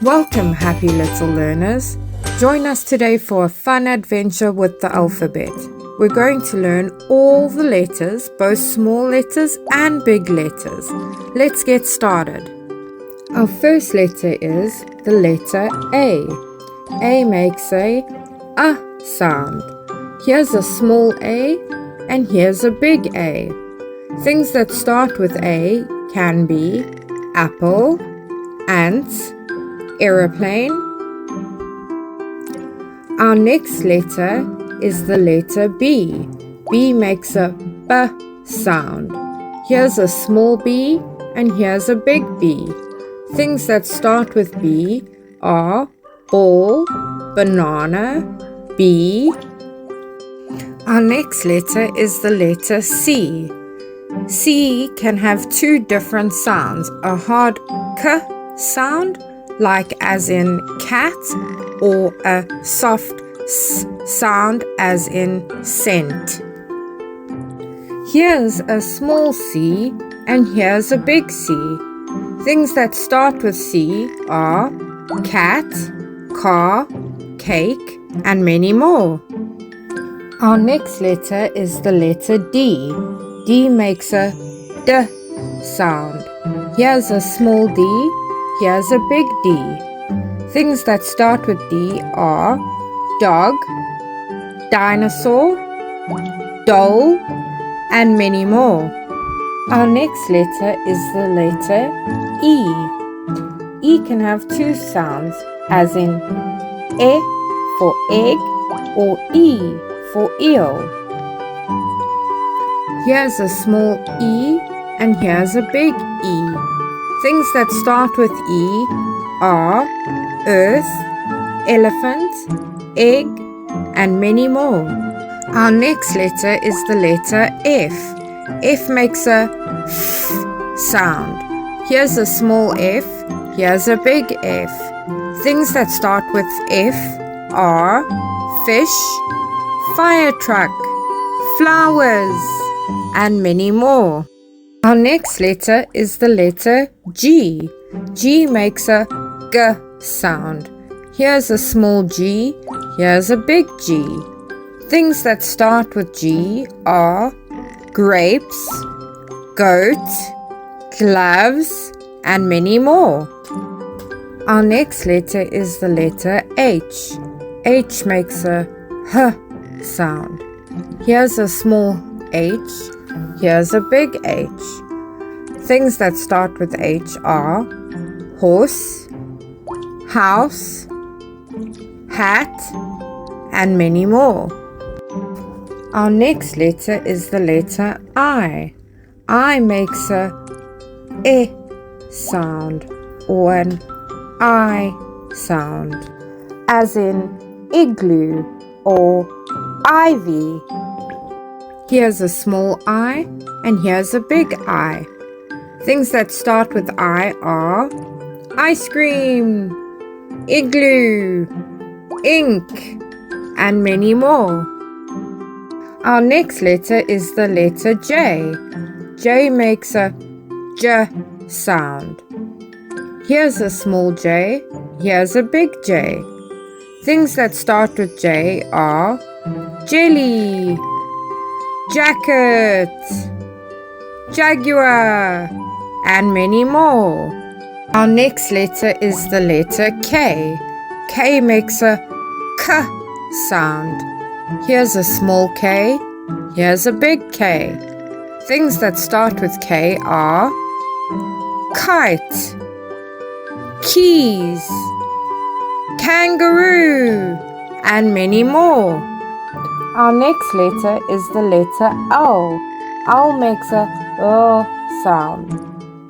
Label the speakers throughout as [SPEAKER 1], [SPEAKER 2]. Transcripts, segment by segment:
[SPEAKER 1] Welcome, happy little learners. Join us today for a fun adventure with the alphabet. We're going to learn all the letters, both small letters and big letters. Let's get started. Our first letter is the letter A. A makes a sound. Here's a small a and here's a big A. Things that start with A can be apple, ants, aeroplane. Our next letter is the letter B. B makes a B sound. Here's a small b and here's a big B. Things that start with B are ball, banana, bee. Our next letter is the letter C. C can have two different sounds, a hard k sound, like as in cat, or a soft s sound as in scent. Here's a small c and here's a big C. Things that start with C are cat, car, cake, and many more. Our next letter is the letter D. D makes a D sound. Here's a small d, here's a big D. Things that start with D are dog, dinosaur, doll, and many more. Our next letter is the letter E. E can have two sounds, as in E for egg or E for eel. Here's a small e and here's a big E. Things that start with E are earth, elephant, egg, and many more. Our next letter is the letter F. F makes a F sound. Here's a small f, here's a big F. Things that start with F are fish, fire truck, flowers, and many more. Our next letter is the letter G. G makes a G sound. Here's a small g, here's a big G. Things that start with G are grapes, goat, gloves, and many more. Our next letter is the letter H. H makes a H sound. Here's a small h, here's a big H. Things that start with H are horse, house, hat, and many more. Our next letter is the letter I. I makes a E sound or an I sound, as in igloo or ivy. Here's a small I and here's a big I. Things that start with I are ice cream, igloo, ink, and many more. Our next letter is the letter J. J makes a J sound. Here's a small j, here's a big J. Things that start with J are jelly, jacket, jaguar, and many more. Our next letter is the letter K. K makes a K sound. Here's a small k, here's a big K. Things that start with K are kite, keys, kangaroo, and many more. Our next letter is the letter L. L makes a sound.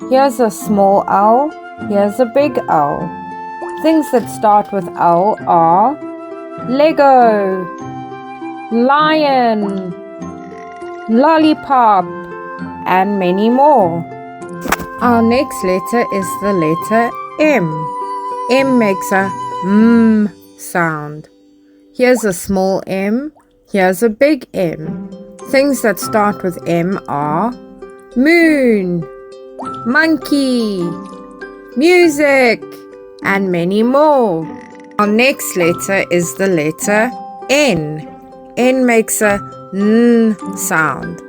[SPEAKER 1] Here's a small L, here's a big L. Things that start with L are Lego, lion, lollipop, and many more. Our next letter is the letter M. M makes a sound. Here's a small m, here's a big M. Things that start with M are moon, monkey, music, and many more. Our next letter is the letter N. N makes a N sound.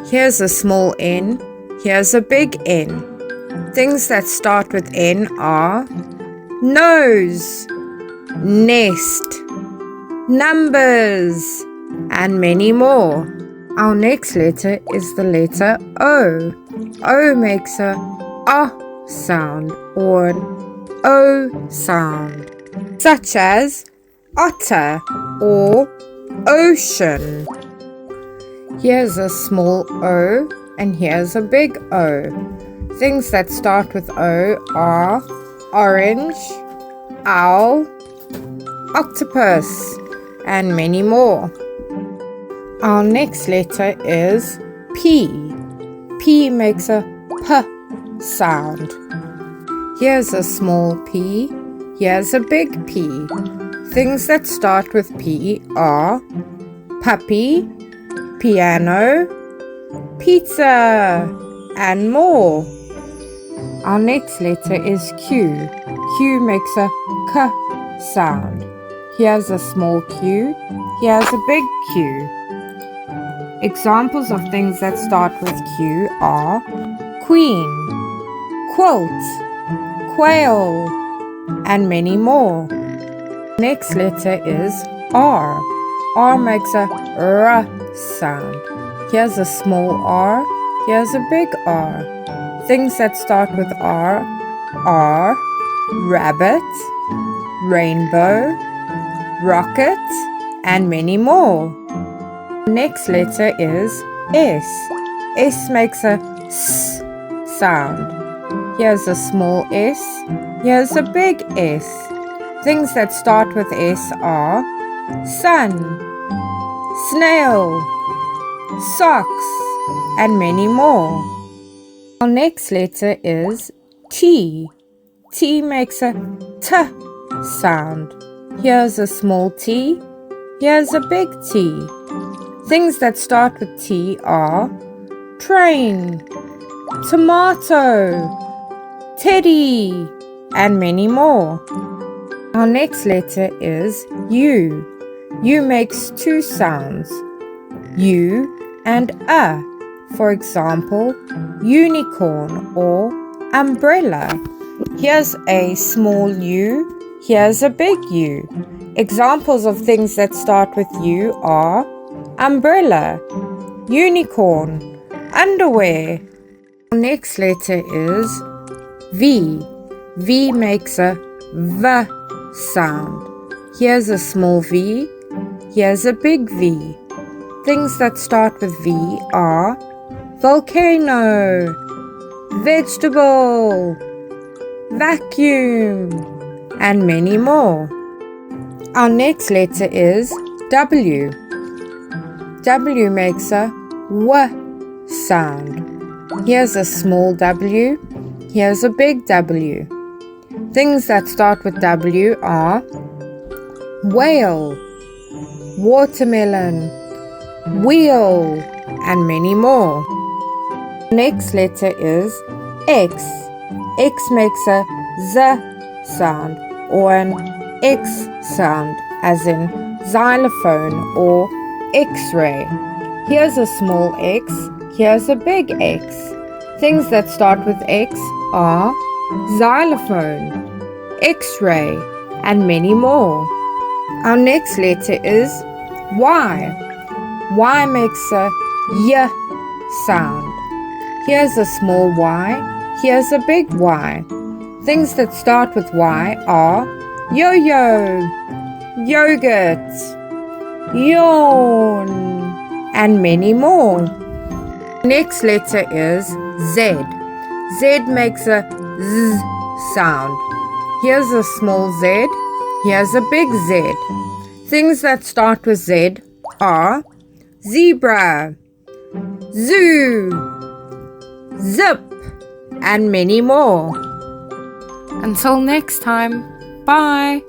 [SPEAKER 1] Here's a small N. Here's a big N. Things that start with N are nose, nest, numbers, and many more. Our next letter is the letter O. O makes a sound or an O sound, such as otter or ocean. Here's a small O and here's a big O. Things that start with O are orange, owl, octopus, and many more. Our next letter is P. P makes a P sound. Here's a small P. Here's a big P. Things that start with P are puppy, piano, pizza, and more. Our next letter is Q. Q makes a K sound. Here's a small Q. Here's a big Q. Examples of things that start with Q are queen, quilt, quail, and many more. Next letter is R. R makes a R sound. Here's a small R. Here's a big R. Things that start with R are rabbit, rainbow, rocket, and many more. Next letter is S. S makes a S sound. Here's a small S. Here's a big S. Things that start with S are sun, snail, socks, and many more. Our next letter is T. T makes a T sound. Here's a small T. Here's a big T. Things that start with T are train, tomato, teddy, and many more. Our next letter is U. U makes two sounds, U and A. For example, unicorn or umbrella. Here's a small U. Here's a big U. Examples of things that start with U are umbrella, unicorn, underwear. Our next letter is V. V makes a V sound. Here's a small V. Here's a big V. Things that start with V are volcano, vegetable, vacuum, and many more. Our next letter is W. W makes a W sound. Here's a small W. Here's a big W. Things that start with W are whale, watermelon, wheel, and many more. Next letter is X. X makes a Z sound or an X sound, as in xylophone or X-ray. Here's a small X. Here's a big X. Things that start with X are xylophone, X-ray, and many more. Our next letter is Y. Y makes a Y sound. Here's a small Y. Here's a big Y. Things that start with Y are yo-yo, yogurt, yawn, and many more. Next letter is Z. Z makes a Z sound. Here's a small Z. Here's a big Z. Things that start with Z are zebra, zoo, zip, and many more. Until next time, bye.